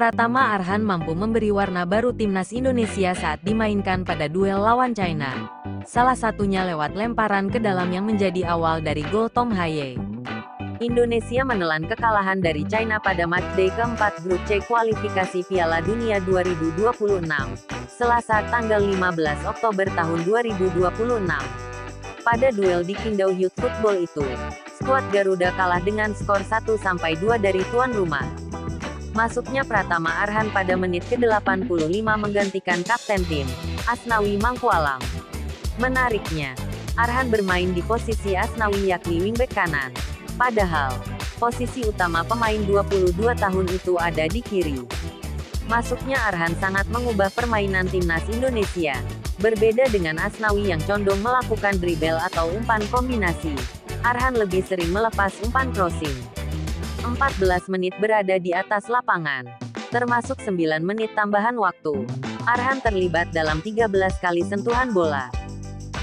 Pratama Arhan mampu memberi warna baru timnas Indonesia saat dimainkan pada duel lawan China. Salah satunya lewat lemparan ke dalam yang menjadi awal dari gol Tom Haye. Indonesia menelan kekalahan dari China pada matchday keempat grup C kualifikasi Piala Dunia 2026, Selasa tanggal 15 Oktober tahun 2026. Pada duel di Qingdao Youth Football itu, skuad Garuda kalah dengan skor 1-2 dari tuan rumah. Masuknya Pratama Arhan pada menit ke-85 menggantikan kapten tim, Asnawi Mangkualam. Menariknya, Arhan bermain di posisi Asnawi yakni wingback kanan. Padahal, posisi utama pemain 22 tahun itu ada di kiri. Masuknya Arhan sangat mengubah permainan timnas Indonesia. Berbeda dengan Asnawi yang condong melakukan dribble atau umpan kombinasi, Arhan lebih sering melepas umpan crossing. 14 menit berada di atas lapangan, termasuk 9 menit tambahan waktu. Arhan terlibat dalam 13 kali sentuhan bola.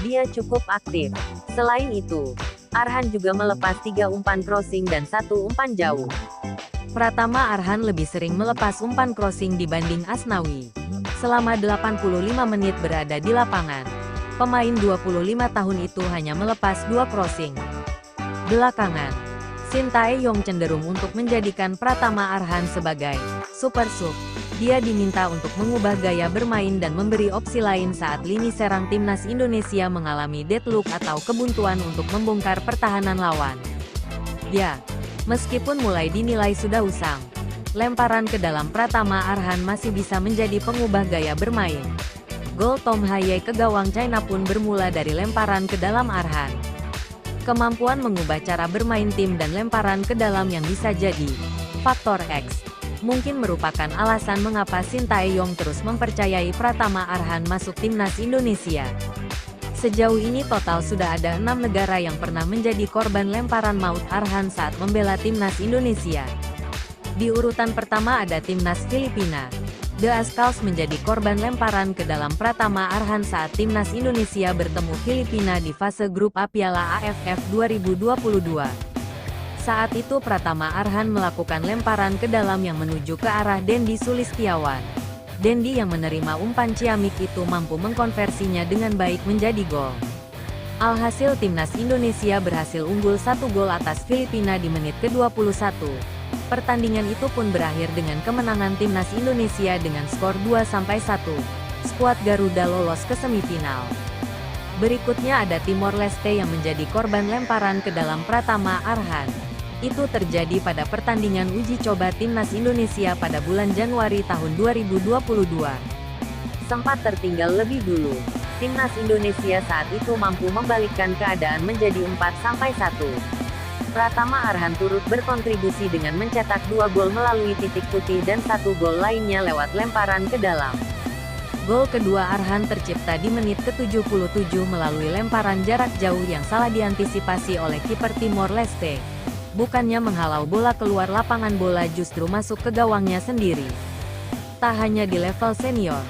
Dia cukup aktif. Selain itu, Arhan juga melepas 3 umpan crossing dan 1 umpan jauh. Pratama Arhan lebih sering melepas umpan crossing dibanding Asnawi. Selama 85 menit berada di lapangan, pemain 25 tahun itu hanya melepas 2 crossing. Belakangan, Shin Tae-yong cenderung untuk menjadikan Pratama Arhan sebagai super sub. Dia diminta untuk mengubah gaya bermain dan memberi opsi lain saat lini serang timnas Indonesia mengalami deadlock atau kebuntuan untuk membongkar pertahanan lawan. Ya, meskipun mulai dinilai sudah usang, lemparan ke dalam Pratama Arhan masih bisa menjadi pengubah gaya bermain. Gol Tom Haye ke gawang China pun bermula dari lemparan ke dalam Arhan. Kemampuan mengubah cara bermain tim dan lemparan ke dalam yang bisa jadi faktor X mungkin merupakan alasan mengapa Shin Tae-yong terus mempercayai Pratama Arhan masuk timnas Indonesia. Sejauh ini total sudah ada 6 negara yang pernah menjadi korban lemparan maut Arhan saat membela timnas Indonesia. Di urutan pertama ada timnas Filipina. The Azkals menjadi korban lemparan ke dalam Pratama Arhan saat timnas Indonesia bertemu Filipina di fase grup A Piala AFF 2022. Saat itu Pratama Arhan melakukan lemparan ke dalam yang menuju ke arah Dendi Sulistiawan. Dendi yang menerima umpan ciamik itu mampu mengkonversinya dengan baik menjadi gol. Alhasil timnas Indonesia berhasil unggul 1 gol atas Filipina di menit ke-21. Pertandingan itu pun berakhir dengan kemenangan timnas Indonesia dengan skor 2-1. Skuad Garuda lolos ke semifinal. Berikutnya ada Timor Leste yang menjadi korban lemparan ke dalam Pratama Arhan. Itu terjadi pada pertandingan uji coba timnas Indonesia pada bulan Januari tahun 2022. Sempat tertinggal lebih dulu, timnas Indonesia saat itu mampu membalikkan keadaan menjadi 4-1. Pratama Arhan turut berkontribusi dengan mencetak 2 gol melalui titik putih dan 1 gol lainnya lewat lemparan ke dalam. Gol kedua Arhan tercipta di menit ke-77 melalui lemparan jarak jauh yang salah diantisipasi oleh kiper Timor Leste. Bukannya menghalau bola keluar lapangan, bola justru masuk ke gawangnya sendiri. Tak hanya di level senior,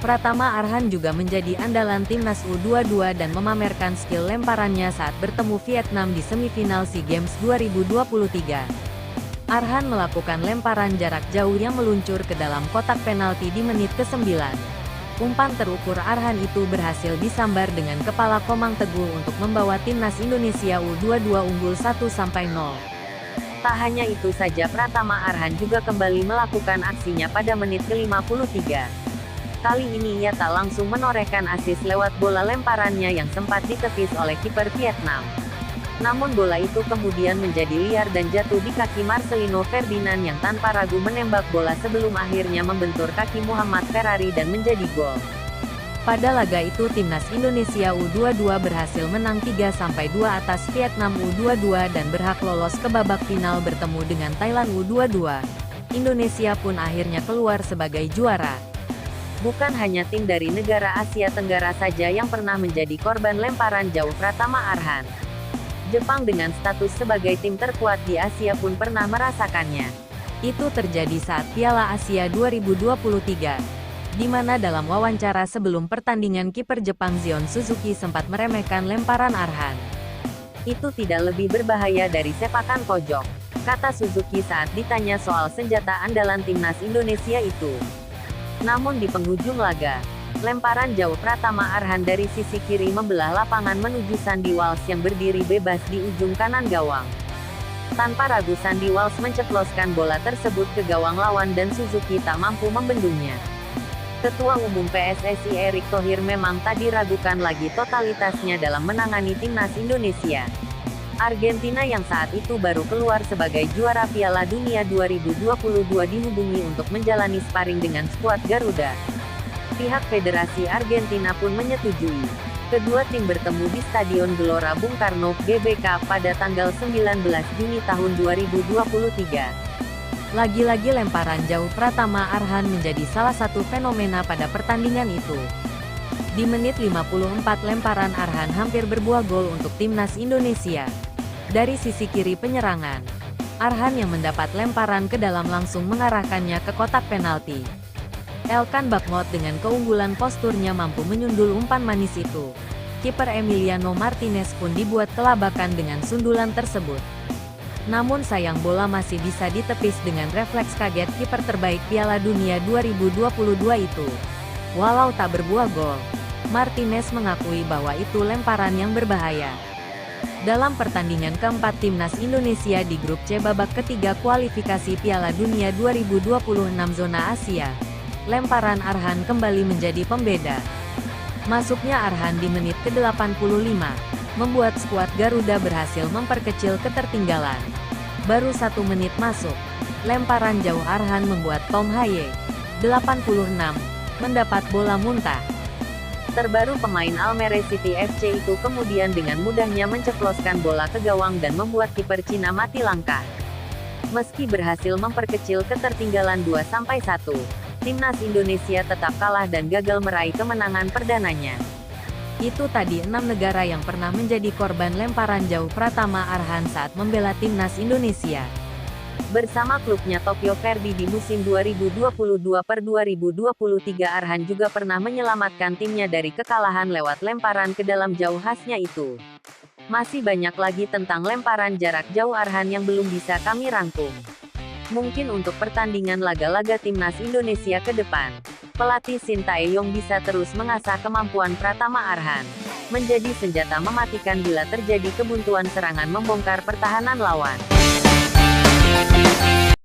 Pratama Arhan juga menjadi andalan timnas U22 dan memamerkan skill lemparannya saat bertemu Vietnam di semifinal SEA Games 2023. Arhan melakukan lemparan jarak jauh yang meluncur ke dalam kotak penalti di menit ke-9. Umpan terukur Arhan itu berhasil disambar dengan kepala Komang Teguh untuk membawa timnas Indonesia U22 unggul 1-0. Tak hanya itu saja, Pratama Arhan juga kembali melakukan aksinya pada menit ke-53. Kali ini ia tak langsung menorehkan assist lewat bola lemparannya yang sempat ditepis oleh kiper Vietnam. Namun bola itu kemudian menjadi liar dan jatuh di kaki Marcelino Ferdinand yang tanpa ragu menembak bola sebelum akhirnya membentur kaki Muhammad Ferrari dan menjadi gol. Pada laga itu timnas Indonesia U22 berhasil menang 3-2 atas Vietnam U22 dan berhak lolos ke babak final bertemu dengan Thailand U22. Indonesia pun akhirnya keluar sebagai juara. Bukan hanya tim dari negara Asia Tenggara saja yang pernah menjadi korban lemparan jauh Pratama Arhan. Jepang dengan status sebagai tim terkuat di Asia pun pernah merasakannya. Itu terjadi saat Piala Asia 2023, di mana dalam wawancara sebelum pertandingan kiper Jepang Zion Suzuki sempat meremehkan lemparan Arhan. Itu tidak lebih berbahaya dari sepakan pojok. kata Suzuki saat ditanya soal senjata andalan timnas Indonesia itu. Namun di penghujung laga, lemparan jauh Pratama Arhan dari sisi kiri membelah lapangan menuju Sandy Walsh yang berdiri bebas di ujung kanan gawang. Tanpa ragu Sandy Walsh menceploskan bola tersebut ke gawang lawan dan Suzuki tak mampu membendungnya. Ketua Umum PSSI Erick Thohir memang tak diragukan lagi totalitasnya dalam menangani timnas Indonesia. Argentina yang saat itu baru keluar sebagai juara Piala Dunia 2022 dihubungi untuk menjalani sparring dengan skuad Garuda. Pihak Federasi Argentina pun menyetujui. Kedua tim bertemu di Stadion Gelora Bung Karno, GBK, pada tanggal 19 Juni tahun 2023. Lagi-lagi lemparan jauh Pratama Arhan menjadi salah satu fenomena pada pertandingan itu. Di menit 54 lemparan Arhan hampir berbuah gol untuk timnas Indonesia. Dari sisi kiri penyerangan, Arhan yang mendapat lemparan ke dalam langsung mengarahkannya ke kotak penalti. Elkan Bakmot dengan keunggulan posturnya mampu menyundul umpan manis itu. Kiper Emiliano Martinez pun dibuat kelabakan dengan sundulan tersebut. Namun sayang bola masih bisa ditepis dengan refleks kaget kiper terbaik Piala Dunia 2022 itu. Walau tak berbuah gol, Martinez mengakui bahwa itu lemparan yang berbahaya. Dalam pertandingan keempat timnas Indonesia di grup C babak ketiga kualifikasi Piala Dunia 2026 zona Asia, lemparan Arhan kembali menjadi pembeda. Masuknya Arhan di menit ke-85, membuat skuad Garuda berhasil memperkecil ketertinggalan. Baru 1 menit masuk, lemparan jauh Arhan membuat Tom Haye, 86, mendapat bola muntah. Terbaru pemain Almere City FC itu kemudian dengan mudahnya menceploskan bola ke gawang dan membuat kiper Cina mati langkah. Meski berhasil memperkecil ketertinggalan 2-1, timnas Indonesia tetap kalah dan gagal meraih kemenangan perdananya. Itu tadi 6 negara yang pernah menjadi korban lemparan jauh Pratama Arhan saat membela timnas Indonesia. Bersama klubnya Tokyo Verdy di musim 2022-2023 Arhan juga pernah menyelamatkan timnya dari kekalahan lewat lemparan ke dalam jauh khasnya itu. Masih banyak lagi tentang lemparan jarak jauh Arhan yang belum bisa kami rangkum. Mungkin untuk pertandingan laga-laga timnas Indonesia ke depan, pelatih Sintayong bisa terus mengasah kemampuan Pratama Arhan menjadi senjata mematikan bila terjadi kebuntuan serangan membongkar pertahanan lawan.